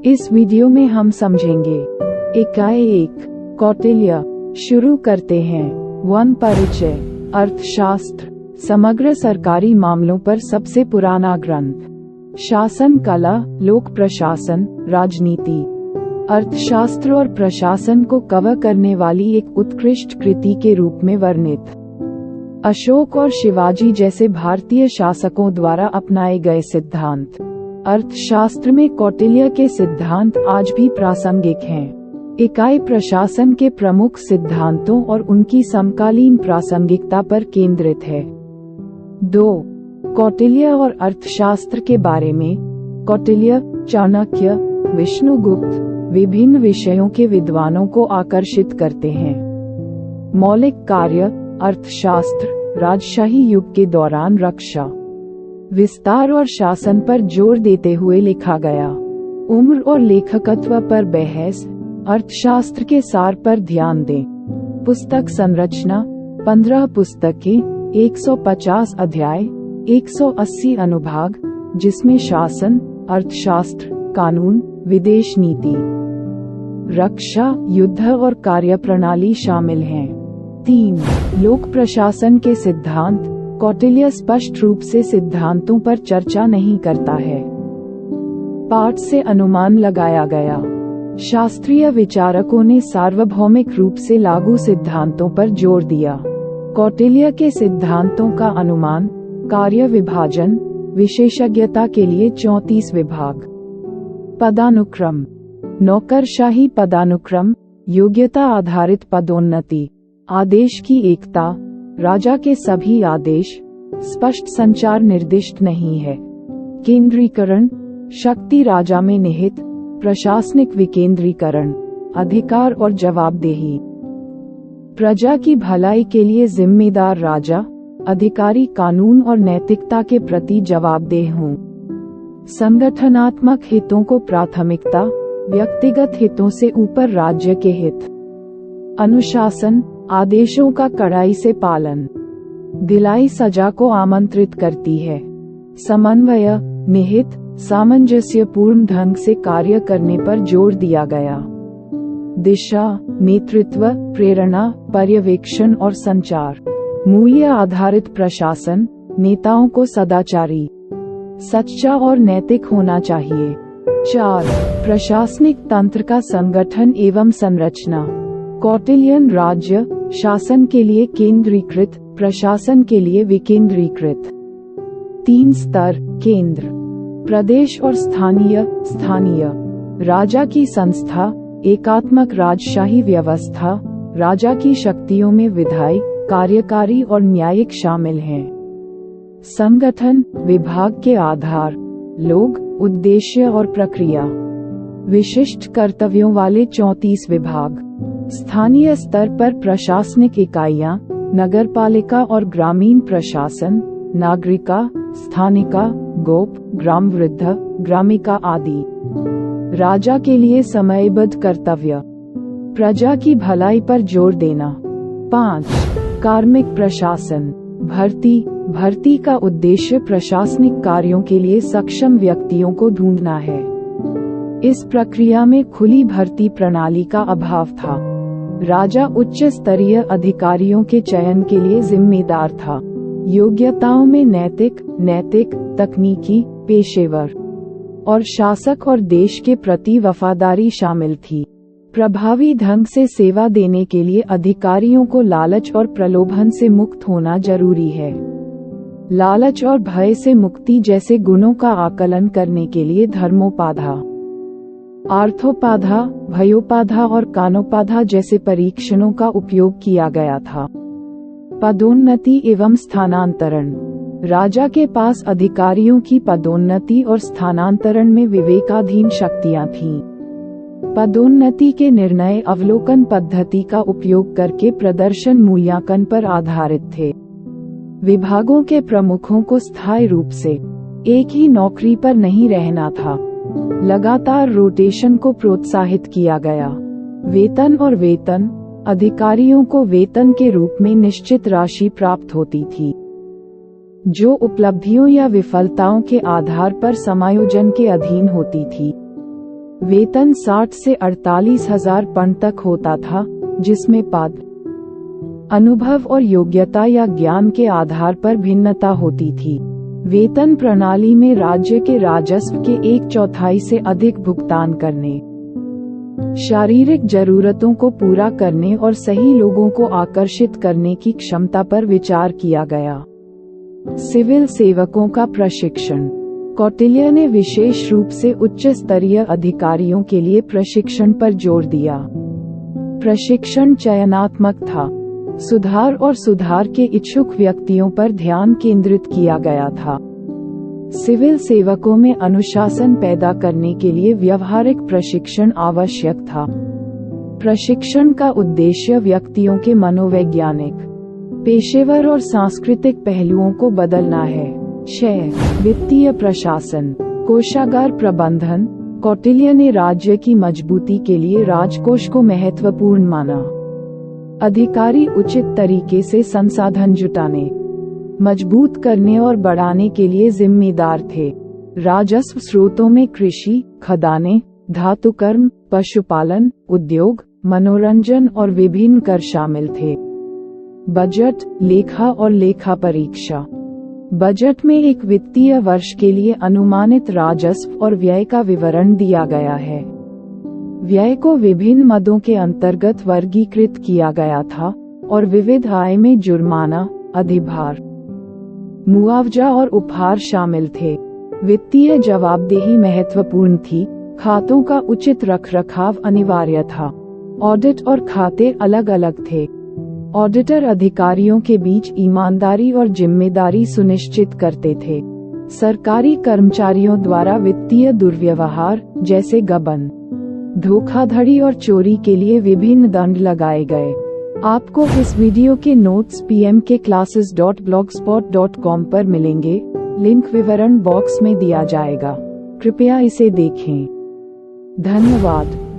इस वीडियो में हम समझेंगे इकाई 1 कौटिल्य। शुरू करते हैं। 1 परिचय। अर्थशास्त्र समग्र सरकारी मामलों पर सबसे पुराना ग्रंथ। शासन कला, लोक प्रशासन, राजनीति। अर्थशास्त्र और प्रशासन को कवर करने वाली एक उत्कृष्ट कृति के रूप में वर्णित। अशोक और शिवाजी जैसे भारतीय शासकों द्वारा अपनाए गए सिद्धांत। अर्थशास्त्र में कौटिल्य के सिद्धांत आज भी प्रासंगिक हैं। इकाई प्रशासन के प्रमुख सिद्धांतों और उनकी समकालीन प्रासंगिकता पर केंद्रित है। 2 कौटिल्य और अर्थशास्त्र के बारे में। कौटिल्य, चाणक्य, विष्णुगुप्त विभिन्न विषयों के विद्वानों को आकर्षित करते हैं। मौलिक कार्य। अर्थशास्त्र राजशाही युग के दौरान रक्षा, विस्तार और शासन पर जोर देते हुए लिखा गया। उम्र और लेखकत्व पर बहस। अर्थशास्त्र के सार पर ध्यान दें। पुस्तक संरचना 15 पुस्तकें, 150 अध्याय, 180 अनुभाग, जिसमें शासन, अर्थशास्त्र, कानून, विदेश नीति, रक्षा, युद्ध और कार्यप्रणाली शामिल हैं। 3 लोक प्रशासन के सिद्धांत। कौटिल्य स्पष्ट रूप से सिद्धांतों पर चर्चा नहीं करता है। पाठ से अनुमान लगाया गया। शास्त्रीय विचारकों ने सार्वभौमिक रूप से लागू सिद्धांतों पर जोर दिया। कौटिल्य के सिद्धांतों का अनुमान, कार्य विभाजन, विशेषज्ञता के लिए 34 विभाग। पदानुक्रम। नौकरशाही पदानुक्रम, योग्यता आधारित पदोन्नति, आदेश की एकता, राजा के सभी आदेश, स्पष्ट संचार निर्दिष्ट नहीं है। केंद्रीकरण, शक्ति राजा में निहित, प्रशासनिक विकेंद्रीकरण, अधिकार और जवाबदेही। प्रजा की भलाई के लिए जिम्मेदार राजा, अधिकारी कानून और नैतिकता के प्रति जवाबदेह हों। संगठनात्मक हितों को प्राथमिकता, व्यक्तिगत हितों से ऊपर राज्य के हित। अनुशासन, आदेशों का कड़ाई से पालन, दिलाई सजा को आमंत्रित करती है। समन्वय, निहित, सामंजस्यपूर्ण ढंग से कार्य करने पर जोर दिया गया। दिशा, नेतृत्व, प्रेरणा, पर्यवेक्षण और संचार। मूल्य आधारित प्रशासन, नेताओं को सदाचारी, सच्चा और नैतिक होना चाहिए। 4 प्रशासनिक तंत्र का संगठन एवं संरचना। कौटिल्यन राज्य शासन के लिए केंद्रीकृत, प्रशासन के लिए विकेंद्रीकृत। 3 स्तर, केंद्र, प्रदेश और स्थानीय। स्थानीय राजा की संस्था, एकात्मक राजशाही व्यवस्था, राजा की शक्तियों में विधायी, कार्यकारी और न्यायिक शामिल हैं। संगठन, विभाग के आधार, लोग, उद्देश्य और प्रक्रिया। विशिष्ट कर्तव्यों वाले 34 विभाग। स्थानीय स्तर पर प्रशासनिक इकाइयां, नगरपालिका और ग्रामीण प्रशासन, नागरिका, स्थानिका, गोप, ग्राम वृद्ध, ग्रामिका आदि। राजा के लिए समयबद्ध कर्तव्य, प्रजा की भलाई पर जोर देना। 5 कार्मिक प्रशासन। भर्ती का उद्देश्य प्रशासनिक कार्यों के लिए सक्षम व्यक्तियों को ढूंढना है। इस प्रक्रिया में खुली भर्ती प्रणाली का अभाव था। राजा उच्च स्तरीय अधिकारियों के चयन के लिए जिम्मेदार था। योग्यताओं में नैतिक, तकनीकी, पेशेवर और शासक और देश के प्रति वफादारी शामिल थी। प्रभावी ढंग से सेवा देने के लिए अधिकारियों को लालच और प्रलोभन से मुक्त होना जरूरी है। लालच और भय से मुक्ति जैसे गुणों का आकलन करने के लिए धर्मोपाधा, आर्थोपाधा, भयोपाधा और कानोपाधा जैसे परीक्षणों का उपयोग किया गया था। पदोन्नति एवं स्थानांतरण। राजा के पास अधिकारियों की पदोन्नति और स्थानांतरण में विवेकाधीन शक्तियां थीं। पदोन्नति के निर्णय अवलोकन पद्धति का उपयोग करके प्रदर्शन मूल्यांकन पर आधारित थे। विभागों के प्रमुखों को स्थायी रूप से एक ही नौकरी पर नहीं रहना था। लगातार रोटेशन को प्रोत्साहित किया गया। वेतन। अधिकारियों को वेतन के रूप में निश्चित राशि प्राप्त होती थी, जो उपलब्धियों या विफलताओं के आधार पर समायोजन के अधीन होती थी। वेतन 60 से 48,000 पौंड तक होता था, जिसमें पद, अनुभव और योग्यता या ज्ञान के आधार पर भिन्नता होती थी। वेतन प्रणाली में राज्य के राजस्व के 1/4 से अधिक भुगतान करने, शारीरिक जरूरतों को पूरा करने और सही लोगों को आकर्षित करने की क्षमता पर विचार किया गया। सिविल सेवकों का प्रशिक्षण। कौटिल्य ने विशेष रूप से उच्च स्तरीय अधिकारियों के लिए प्रशिक्षण पर जोर दिया। प्रशिक्षण चयनात्मक था, सुधार और सुधार के इच्छुक व्यक्तियों पर ध्यान केंद्रित किया गया था। सिविल सेवकों में अनुशासन पैदा करने के लिए व्यवहारिक प्रशिक्षण आवश्यक था। प्रशिक्षण का उद्देश्य व्यक्तियों के मनोवैज्ञानिक, पेशेवर और सांस्कृतिक पहलुओं को बदलना है। 6. वित्तीय प्रशासन, कोषागार प्रबंधन। कौटिल्य ने राज्य की मजबूती के लिए राजकोष को महत्वपूर्ण माना। अधिकारी उचित तरीके से संसाधन जुटाने, मजबूत करने और बढ़ाने के लिए जिम्मेदार थे। राजस्व स्रोतों में कृषि, खदानें, धातुकर्म, पशुपालन, उद्योग, मनोरंजन और विभिन्न कर शामिल थे। बजट, लेखा और लेखा परीक्षा। बजट में एक वित्तीय वर्ष के लिए अनुमानित राजस्व और व्यय का विवरण दिया गया है। व्यय को विभिन्न मदों के अंतर्गत वर्गीकृत किया गया था और विविध आय में जुर्माना, अधिभार, मुआवजा और उपहार शामिल थे। वित्तीय जवाबदेही महत्वपूर्ण थी, खातों का उचित रखरखाव अनिवार्य था। ऑडिट और खाते अलग अलग थे। ऑडिटर अधिकारियों के बीच ईमानदारी और जिम्मेदारी सुनिश्चित करते थे। सरकारी कर्मचारियों द्वारा वित्तीय दुर्व्यवहार जैसे गबन, धोखाधड़ी और चोरी के लिए विभिन्न दंड लगाए गए। आपको इस वीडियो के नोट्स pmkclasses.blogspot.com पर मिलेंगे। लिंक विवरण बॉक्स में दिया जाएगा। कृपया इसे देखें। धन्यवाद।